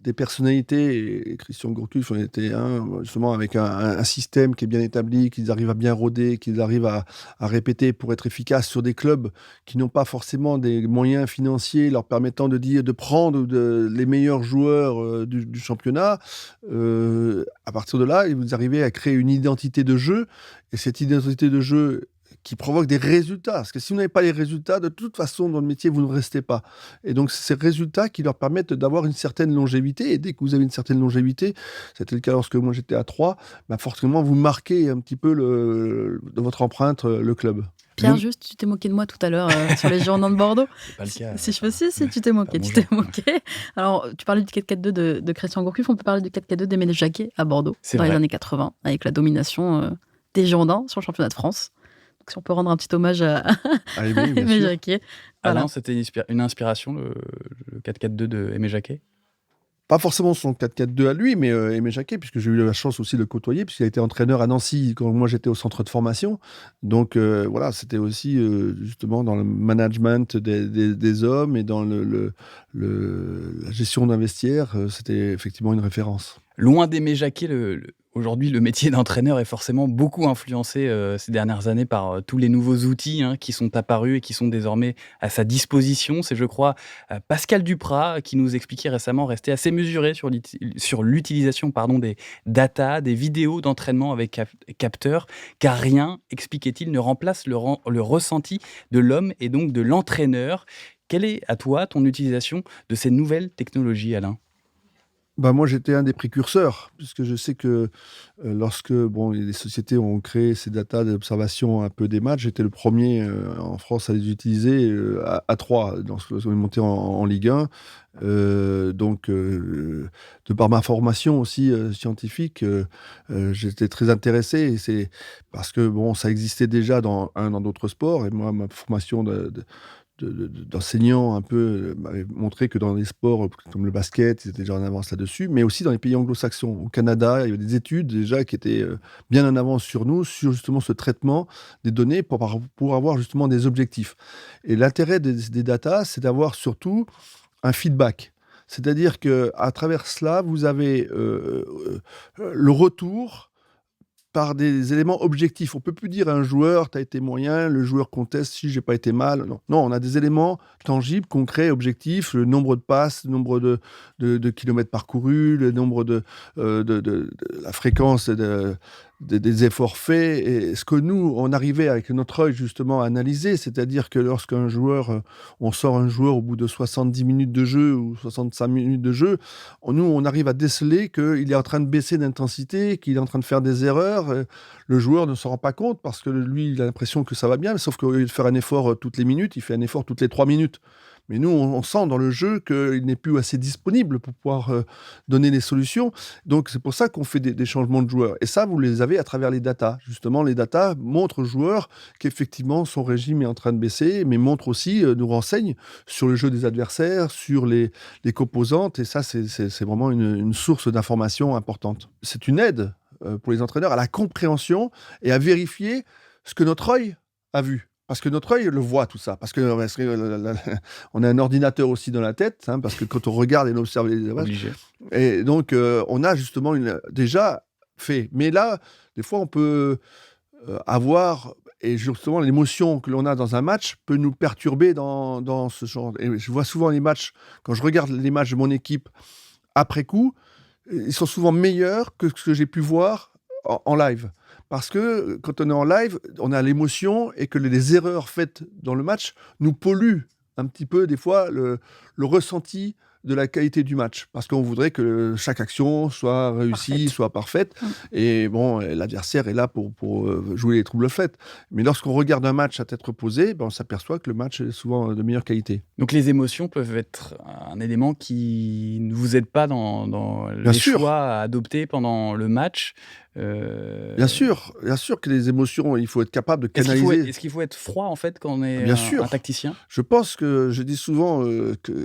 des personnalités, et Christian Gourcuff en était un, justement avec un système qui est bien établi, qu'ils arrivent à bien rôder, qu'ils arrivent à répéter pour être efficaces sur des clubs qui n'ont pas forcément des moyens financiers leur permettant de prendre les meilleurs joueurs du championnat. À partir de là, vous arrivez à créer une identité de jeu, et cette identité de jeu qui provoque des résultats. Parce que si vous n'avez pas les résultats, de toute façon, dans le métier, vous ne restez pas. Et donc, c'est ces résultats qui leur permettent d'avoir une certaine longévité. Et dès que vous avez une certaine longévité, c'était le cas lorsque moi j'étais à Troyes, forcément, vous marquez un petit peu de votre empreinte le club. Pierre, juste, tu t'es moqué de moi tout à l'heure sur les Girondins de Bordeaux. C'est pas le cas. Si je fais si tu t'es moqué, Alors, tu parlais du 4-4-2 de Christian Gourcuff, on peut parler du 4-4-2 d'Aimé Jacquet à Bordeaux, dans les années 80, avec la domination des Girondins sur le championnat de France. Donc, si on peut rendre un petit hommage à Aimé Jacquet. Alain, c'était une inspiration, le 4-4-2 de Aimé Jacquet? Pas forcément son 4-4-2 à lui, mais Aimé Jacquet, puisque j'ai eu la chance aussi de le côtoyer, puisqu'il a été entraîneur à Nancy quand moi j'étais au centre de formation. Donc voilà, c'était aussi justement dans le management des hommes et dans la gestion d'un vestiaire, c'était effectivement une référence. Loin d'Aimé Jacquet, aujourd'hui, le métier d'entraîneur est forcément beaucoup influencé ces dernières années par tous les nouveaux outils qui sont apparus et qui sont désormais à sa disposition. C'est, je crois, Pascal Duprat qui nous expliquait récemment rester assez mesuré sur l'utilisation des data, des vidéos d'entraînement avec capteurs, car rien, expliquait-il, ne remplace le ressenti de l'homme et donc de l'entraîneur. Quelle est, à toi, ton utilisation de ces nouvelles technologies, Alain ? Moi, j'étais un des précurseurs, puisque je sais que lorsque les sociétés ont créé ces datas d'observation un peu des matchs, j'étais le premier en France à les utiliser à Troyes, lorsqu'on est monté en Ligue 1. Donc, de par ma formation aussi scientifique, j'étais très intéressé. Et c'est parce que ça existait déjà dans d'autres sports. Et moi, ma formation d'enseignants un peu m'avait montré que dans les sports comme le basket, ils étaient déjà en avance là-dessus, mais aussi dans les pays anglo-saxons. Au Canada, il y avait des études déjà qui étaient bien en avance sur nous, sur justement ce traitement des données pour avoir justement des objectifs. Et l'intérêt des datas, c'est d'avoir surtout un feedback. C'est-à-dire qu'à travers cela, vous avez le retour par des éléments objectifs. On ne peut plus dire à un joueur, tu as été moyen, le joueur conteste si j'ai pas été mal. Non, on a des éléments tangibles, concrets, objectifs, le nombre de passes, le nombre de kilomètres parcourus, le nombre la fréquence des efforts faits. Et ce que nous, on arrivait avec notre œil justement à analyser, c'est-à-dire que lorsqu'un joueur, on sort un joueur au bout de 70 minutes de jeu ou 65 minutes de jeu, nous, on arrive à déceler qu'il est en train de baisser d'intensité, qu'il est en train de faire des erreurs. Le joueur ne s'en rend pas compte parce que lui, il a l'impression que ça va bien, sauf qu'au lieu de faire un effort toutes les minutes, il fait un effort toutes les 3 minutes. Mais nous, on sent dans le jeu qu'il n'est plus assez disponible pour pouvoir donner les solutions. Donc, c'est pour ça qu'on fait des changements de joueurs. Et ça, vous les avez à travers les datas. Justement, les datas montrent aux joueurs qu'effectivement, son régime est en train de baisser, mais montrent aussi, nous renseignent sur le jeu des adversaires, sur les composantes. Et ça, c'est vraiment une source d'information importante. C'est une aide pour les entraîneurs à la compréhension et à vérifier ce que notre œil a vu. parce que notre œil le voit tout ça, parce que on a un ordinateur aussi dans la tête, hein, parce que quand on regarde et on observe les matchs, Obligé. et donc on a justement déjà fait. Mais là, des fois, on peut avoir, et justement l'émotion que l'on a dans un match peut nous perturber dans ce genre. Et je vois souvent les matchs, quand je regarde les matchs de mon équipe après coup, ils sont souvent meilleurs que ce que j'ai pu voir en live. Parce que quand on est en live, on a l'émotion et que les erreurs faites dans le match nous polluent un petit peu, des fois, le ressenti de la qualité du match. Parce qu'on voudrait que chaque action soit réussie, Parfaite. soit parfaite. Et bon, l'adversaire est là pour jouer les troubles faits. Mais lorsqu'on regarde un match à tête reposée, on s'aperçoit que le match est souvent de meilleure qualité. Donc les émotions peuvent être un élément qui ne vous aide pas dans Bien les sûr. choix à adopter pendant le match. Bien sûr que les émotions, il faut être capable de canaliser. Est-ce qu'il faut être froid en fait quand on est Bien sûr. un tacticien? Je pense que je dis souvent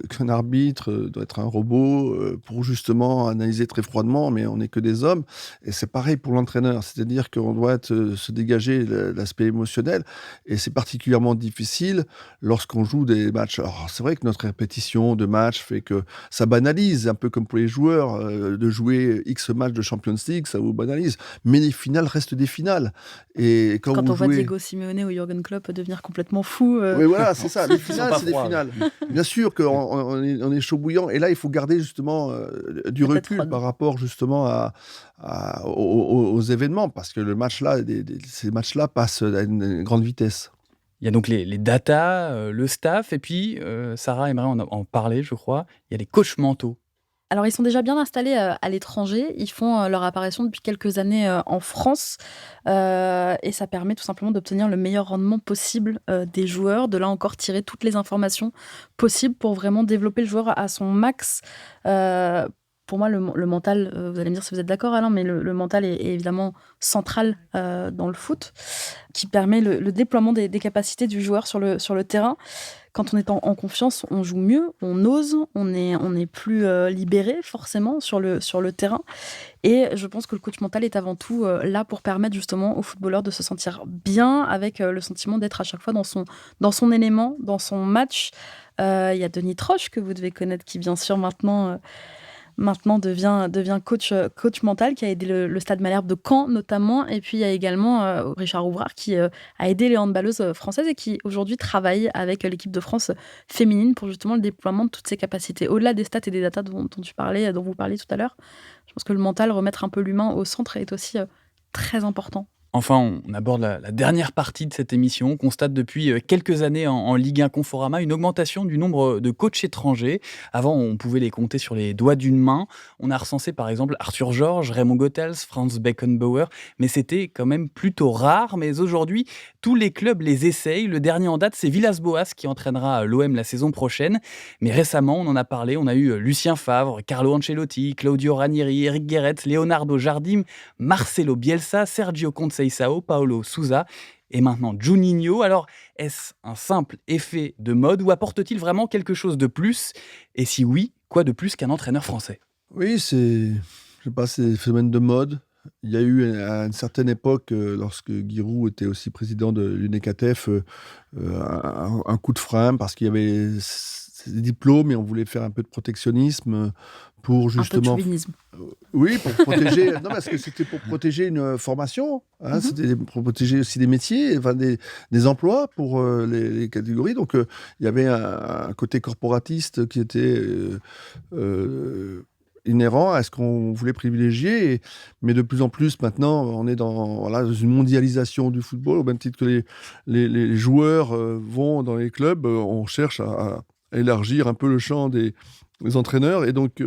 qu'un arbitre doit être un robot pour justement analyser très froidement, mais on n'est que des hommes. Et c'est pareil pour l'entraîneur, c'est-à-dire qu'on doit se dégager l'aspect émotionnel. Et c'est particulièrement difficile lorsqu'on joue des matchs. Alors c'est vrai que notre répétition de matchs fait que ça banalise, un peu comme pour les joueurs, de jouer X matchs de Champions League, ça vous banalise. Mais les finales restent des finales. Et quand on vous voit jouez... Diego Simeone ou Jürgen Klopp devenir complètement fou. Oui, voilà, c'est ça. Les Ils sont finales, pas c'est des froids, finales. Bien sûr qu'on est chaud bouillant. Et là, il faut garder justement du La tête recul froide. par rapport justement aux événements. Parce que le match-là, ces matchs-là passent à une grande vitesse. Il y a donc les datas, le staff, et puis Sarah aimerait en parler, je crois. Il y a les coachs mentaux. Alors, ils sont déjà bien installés à l'étranger. Ils font leur apparition depuis quelques années en France. Et ça permet tout simplement d'obtenir le meilleur rendement possible des joueurs. De là encore, tirer toutes les informations possibles pour vraiment développer le joueur à son max. Pour moi, le mental, vous allez me dire si vous êtes d'accord, Alain, mais le mental est évidemment central dans le foot, qui permet le déploiement des capacités du joueur sur le terrain. Quand on est en confiance, on joue mieux, on ose, on est plus libéré forcément sur le terrain. Et je pense que le coach mental est avant tout là pour permettre justement aux footballeurs de se sentir bien, avec le sentiment d'être à chaque fois dans son élément, dans son match. Il y a Denis Troche, que vous devez connaître, qui bien sûr maintenant devient coach mental, qui a aidé le Stade Malherbe de Caen notamment. Et puis il y a également Richard Ouvrard, qui a aidé les handballeuses françaises et qui aujourd'hui travaille avec l'équipe de France féminine pour justement le déploiement de toutes ces capacités. Au-delà des stats et des datas dont vous parliez tout à l'heure, je pense que le mental, remettre un peu l'humain au centre, est aussi très important. Enfin, on aborde la dernière partie de cette émission. On constate depuis quelques années en Ligue 1 Conforama une augmentation du nombre de coachs étrangers. Avant, on pouvait les compter sur les doigts d'une main. On a recensé par exemple Arthur Georges, Raymond Goethals, Franz Beckenbauer, mais c'était quand même plutôt rare. Mais aujourd'hui, tous les clubs les essayent. Le dernier en date, c'est Villas-Boas qui entraînera l'OM la saison prochaine. Mais récemment, on en a parlé, on a eu Lucien Favre, Carlo Ancelotti, Claudio Ranieri, Eric Guéret, Leonardo Jardim, Marcelo Bielsa, Sergio Conceição, Paulo Sousa et maintenant Juninho. Alors, est-ce un simple effet de mode ou apporte-t-il vraiment quelque chose de plus? Et si oui, quoi de plus qu'un entraîneur français? Oui, c'est des phénomènes de mode. Il y a eu à une certaine époque, lorsque Giroud était aussi président de l'UNECATEF, un coup de frein parce qu'il y avait des diplômes et on voulait faire un peu de protectionnisme pour justement... Un peu de chauvinisme. Oui, pour protéger... non, parce que c'était pour protéger une formation. Hein, C'était pour protéger aussi des métiers, enfin des emplois pour les catégories. Donc, il y avait un côté corporatiste qui était... inhérent à ce qu'on voulait privilégier. Mais de plus en plus, maintenant, on est dans une mondialisation du football, au même titre que les joueurs vont dans les clubs, on cherche à élargir un peu le champ des entraîneurs. Et donc,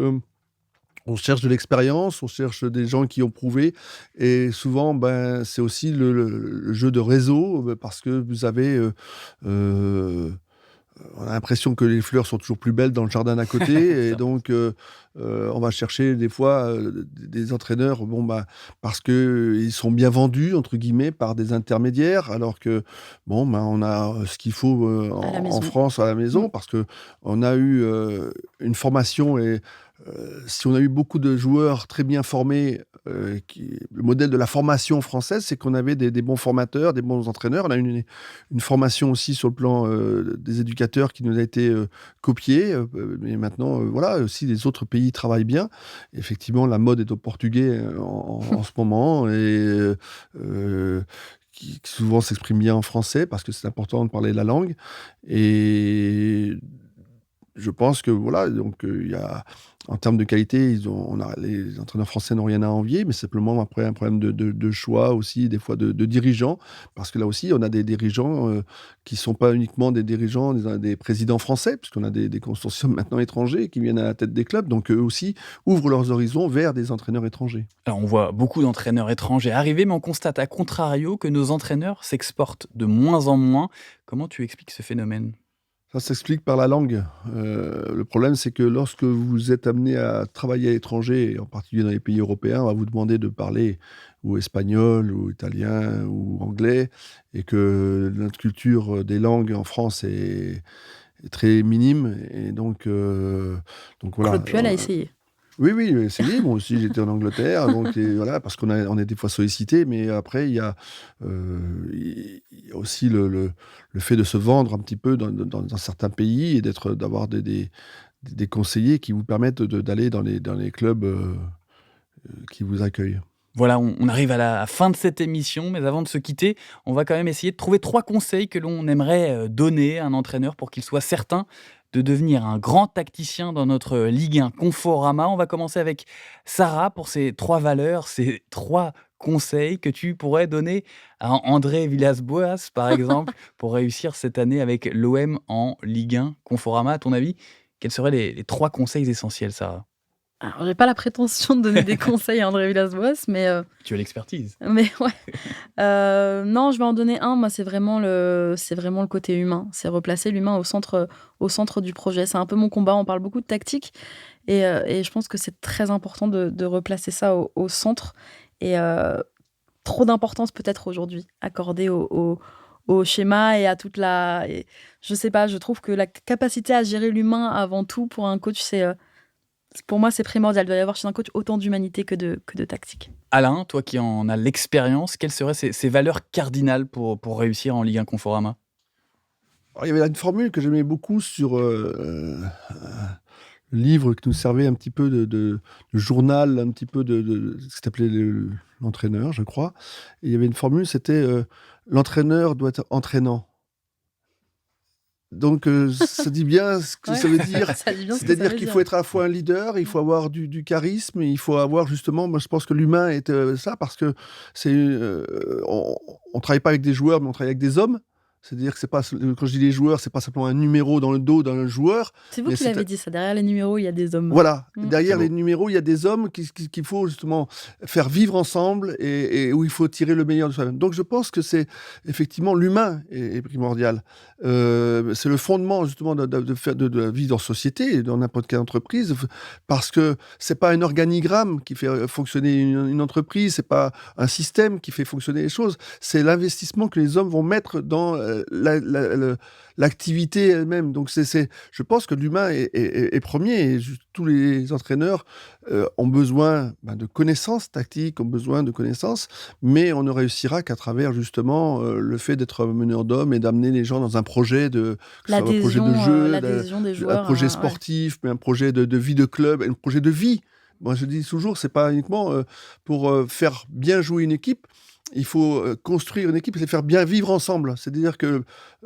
on cherche de l'expérience, on cherche des gens qui ont prouvé. Et souvent, c'est aussi le jeu de réseau, parce que vous avez... on a l'impression que les fleurs sont toujours plus belles dans le jardin d'à côté. Et donc, on va chercher des fois des entraîneurs parce qu'ils sont bien vendus, entre guillemets, par des intermédiaires, alors que, on a ce qu'il faut en France à la maison, parce qu'on a eu une formation et si on a eu beaucoup de joueurs très bien formés le modèle de la formation française, c'est qu'on avait des bons formateurs, des bons entraîneurs. On a une formation aussi sur le plan des éducateurs qui nous a été copiée. Mais maintenant, voilà, aussi les autres pays travaillent bien. Effectivement, la mode est au portugais en ce moment et qui souvent s'exprime bien en français parce que c'est important de parler la langue. Et je pense que voilà, donc il y a en termes de qualité, les entraîneurs français n'ont rien à envier, mais c'est simplement après un problème de choix aussi, des fois de dirigeants, parce que là aussi, on a des dirigeants qui ne sont pas uniquement des dirigeants, des présidents français, puisqu'on a des consortiums maintenant étrangers qui viennent à la tête des clubs, donc eux aussi ouvrent leurs horizons vers des entraîneurs étrangers. Alors on voit beaucoup d'entraîneurs étrangers arriver, mais on constate à contrario que nos entraîneurs s'exportent de moins en moins. Comment tu expliques ce phénomène ? Ça s'explique par la langue. Le problème, c'est que lorsque vous êtes amené à travailler à l'étranger, et en particulier dans les pays européens, on va vous demander de parler ou espagnol, ou italien, ou anglais, et que notre culture des langues en France est très minime. Et donc voilà. Claude Puel a essayé. Oui, c'est libre. Moi aussi, j'étais en Angleterre, donc voilà, parce qu'on est des fois sollicité, mais après, il y a aussi le fait de se vendre un petit peu dans certains pays et d'avoir des conseillers qui vous permettent d'aller dans les clubs qui vous accueillent. Voilà, on arrive à la fin de cette émission, mais avant de se quitter, on va quand même essayer de trouver 3 conseils que l'on aimerait donner à un entraîneur pour qu'il soit certain de devenir un grand tacticien dans notre Ligue 1 Conforama. On va commencer avec Sarah pour ces 3 valeurs, ces 3 conseils que tu pourrais donner à André Villas-Boas, par exemple, pour réussir cette année avec l'OM en Ligue 1 Conforama. À ton avis, quels seraient les 3 conseils essentiels, Sarah ? Alors, j'ai pas la prétention de donner des conseils à André Villas-Boas, mais Tu as l'expertise. ouais. Non, je vais en donner un. Moi, c'est vraiment le côté humain. C'est replacer l'humain au centre du projet. C'est un peu mon combat. On parle beaucoup de tactique et je pense que c'est très important de replacer ça au centre. Et trop d'importance peut-être aujourd'hui accordée au schéma et à toute je sais pas. Je trouve que la capacité à gérer l'humain avant tout pour un coach, pour moi, c'est primordial. Il doit y avoir chez un coach autant d'humanité que de tactique. Alain, toi qui en as l'expérience, quelles seraient ces valeurs cardinales pour réussir en Ligue 1 Conforama ? Alors, il y avait une formule que j'aimais beaucoup sur le livre qui nous servait un petit peu de journal, un petit peu de ce qui s'appelait l'entraîneur, je crois. Et il y avait une formule, c'était l'entraîneur doit être entraînant. Donc, ça dit bien ce que ça veut dire. C'est-à-dire qu'il faut être à la fois un leader, il faut avoir du charisme, et il faut avoir justement, moi je pense que l'humain est ça, parce que on travaille pas avec des joueurs, mais on travaille avec des hommes. C'est-à-dire que quand je dis les joueurs, c'est pas simplement un numéro dans le dos d'un joueur. C'est vous qui l'avez dit ça. Derrière les numéros, il y a des hommes. Voilà. Derrière les numéros, il y a des hommes qu'il faut justement faire vivre ensemble et où il faut tirer le meilleur de soi-même. Donc je pense que c'est effectivement l'humain est primordial. C'est le fondement justement de la vie en société, dans n'importe quelle entreprise, parce que c'est pas un organigramme qui fait fonctionner une entreprise, c'est pas un système qui fait fonctionner les choses. C'est l'investissement que les hommes vont mettre dans l'activité elle-même. Donc je pense que l'humain est premier, et tous les entraîneurs ont besoin de connaissances tactiques, ont besoin de connaissances, mais on ne réussira qu'à travers justement le fait d'être meneur d'hommes et d'amener les gens dans un projet un projet de jeu, un projet sportif, mais un projet de vie de club, un projet de vie. Moi je dis toujours, c'est pas uniquement pour faire bien jouer une équipe. Il faut construire une équipe et les faire bien vivre ensemble. C'est-à-dire que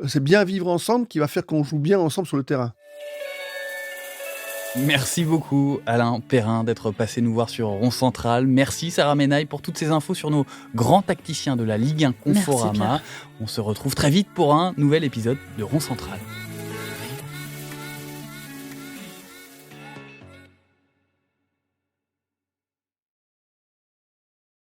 c'est bien vivre ensemble qui va faire qu'on joue bien ensemble sur le terrain. Merci beaucoup Alain Perrin d'être passé nous voir sur Rond Central. Merci Sarah Menaille pour toutes ces infos sur nos grands tacticiens de la Ligue 1 Conforama. On se retrouve très vite pour un nouvel épisode de Rond Central.